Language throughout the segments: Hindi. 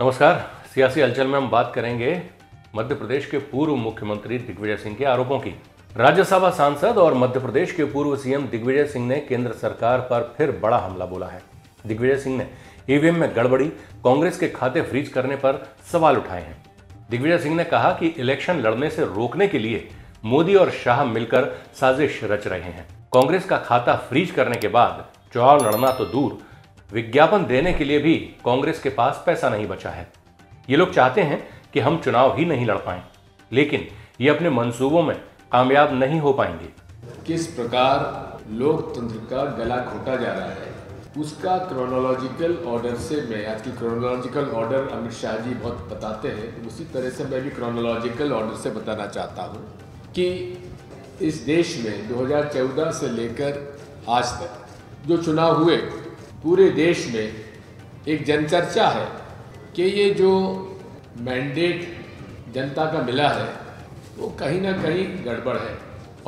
नमस्कार। सियासी हलचल में हम बात करेंगे मध्य प्रदेश के पूर्व मुख्यमंत्री दिग्विजय सिंह के आरोपों की। राज्यसभा सांसद और मध्य प्रदेश के पूर्व सीएम दिग्विजय सिंह ने केंद्र सरकार पर फिर बड़ा हमला बोला है। दिग्विजय सिंह ने ईवीएम में गड़बड़ी, कांग्रेस के खाते फ्रीज करने पर सवाल उठाए हैं। दिग्विजय सिंह ने कहा कि इलेक्शन लड़ने से रोकने के लिए मोदी और शाह मिलकर साजिश रच रहे हैं। कांग्रेस का खाता फ्रीज करने के बाद चुनाव लड़ना तो दूर, विज्ञापन देने के लिए भी कांग्रेस के पास पैसा नहीं बचा है। ये लोग चाहते हैं कि हम चुनाव ही नहीं लड़ पाएं, लेकिन ये अपने मंसूबों में कामयाब नहीं हो पाएंगे। किस प्रकार लोकतंत्र का गला घोटा जा रहा है, उसका क्रोनोलॉजिकल ऑर्डर से मैं आज की क्रोनोलॉजिकल ऑर्डर अमित शाह जी बहुत बताते हैं, तो उसी तरह से मैं भी क्रोनोलॉजिकल ऑर्डर से बताना चाहता हूँ कि इस देश में 2014 से लेकर आज तक जो चुनाव हुए, पूरे देश में एक जनचर्चा है कि ये जो मैंडेट जनता का मिला है वो कहीं ना कहीं गड़बड़ है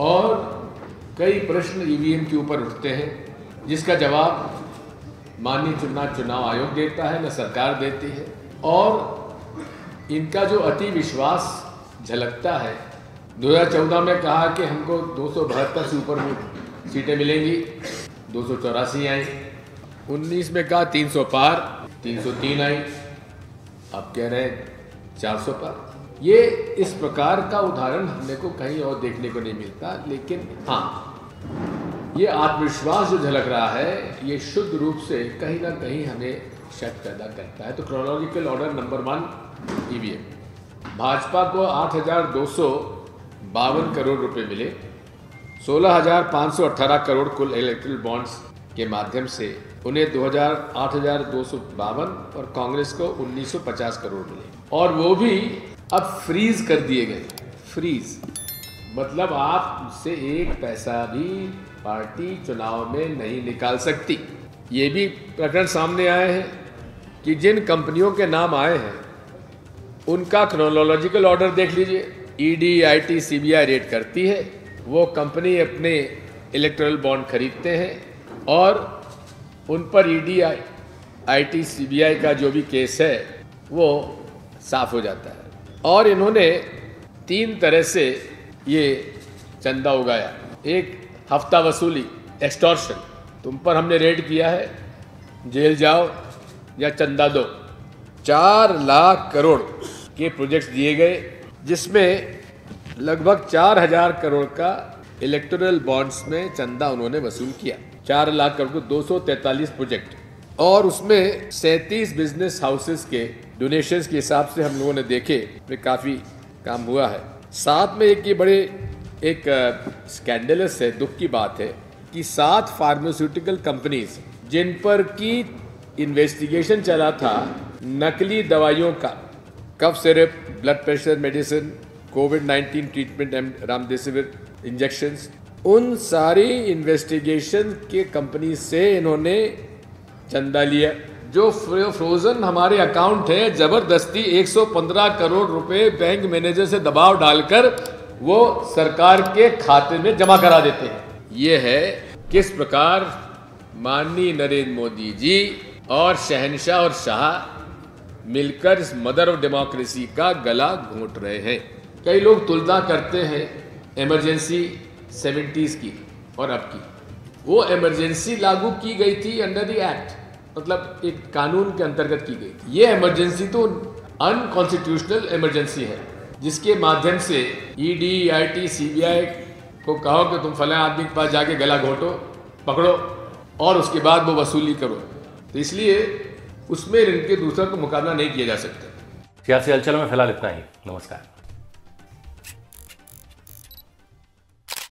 और कई प्रश्न ईवीएम के ऊपर उठते हैं, जिसका जवाब माननीय चुनाव आयोग देता है, न सरकार देती है। और इनका जो अति विश्वास झलकता है, 2014 में कहा कि हमको 272 से ऊपर सीटें मिलेंगी, 284 आई। 19 में कहा 300 पार, 303 आई। अब कह रहे हैं 400 पार। ये इस प्रकार का उदाहरण हमने को कहीं और देखने को नहीं मिलता। लेकिन हाँ, ये आत्मविश्वास जो झलक रहा है, ये शुद्ध रूप से कहीं ना कहीं हमें शक पैदा करता है। तो chronological order number 1 EVM. Bhajpa को 8,252 करोड़ रुपए मिले, 16,518 करोड़ कुल इलेक्ट्रल बॉन्ड्स के माध्यम से उन्हें 8,252 और कांग्रेस को 1,950 करोड़ मिले, और वो भी अब फ्रीज कर दिए गए। फ्रीज मतलब आप उससे एक पैसा भी पार्टी चुनाव में नहीं निकाल सकती। ये भी प्रकरण सामने आए हैं कि जिन कंपनियों के नाम आए हैं उनका क्रोनोलॉजिकल ऑर्डर देख लीजिए। ईडी, आईटी, सीबीआई रेड करती है, वो कंपनी अपने इलेक्टोरल बॉन्ड खरीदते हैं और उन पर ईडी, आईटी, सीबीआई का जो भी केस है वो साफ हो जाता है। और इन्होंने 3 तरह से ये चंदा उगाया। एक हफ्ता वसूली, एक्सटॉर्शन, तुम पर हमने रेड किया है, जेल जाओ या चंदा दो। 4 लाख करोड़ के प्रोजेक्ट्स दिए गए, जिसमें लगभग 4,000 करोड़ का इलेक्टोरल बॉन्ड्स में चंदा उन्होंने वसूल किया। 4 लाख करोड़ को 243 प्रोजेक्ट, और उसमें 37 बिजनेस हाउसेस के डोनेशंस के हिसाब से हम लोगों ने देखे, काफ़ी काम हुआ है। साथ में एक ये बड़े एक स्कैंडलस है, दुख की बात है कि 7 फार्मास्यूटिकल कंपनीज जिन पर की इन्वेस्टिगेशन चला था नकली दवाइयों का, cough syrup, blood pressure medicine, कोविड-19 ट्रीटमेंट, रेमडेसिविर इंजेक्शंस, उन सारी इन्वेस्टिगेशन के कंपनी से इन्होंने चंदा लिया। जो फ्रोजन हमारे अकाउंट है, जबरदस्ती 115 करोड़ रुपए बैंक मैनेजर से दबाव डालकर वो सरकार के खाते में जमा करा देते हैं। ये है किस प्रकार माननीय नरेंद्र मोदी जी और शहंशाह और शाह मिलकर इस मदर ऑफ डेमोक्रेसी का गला घोंट रहे हैं। कई लोग तुलना करते हैं इमरजेंसी 70s की और अब की। वो इमरजेंसी लागू की गई थी अंडर द एक्ट, मतलब एक कानून के अंतर्गत की गई। ये इमरजेंसी तो अनकॉन्स्टिट्यूशनल इमरजेंसी है, जिसके माध्यम से ईडी, आईटी, सीबीआई को कहो कि तुम फलां आदमी के पास जाके गला घोटो, पकड़ो और उसके बाद वो वसूली करो। तो इसलिए उसमें इनके दूसरों का मुकाबला नहीं किया जा सकता। सियासी हलचल में फिलहाल इतना ही। नमस्कार।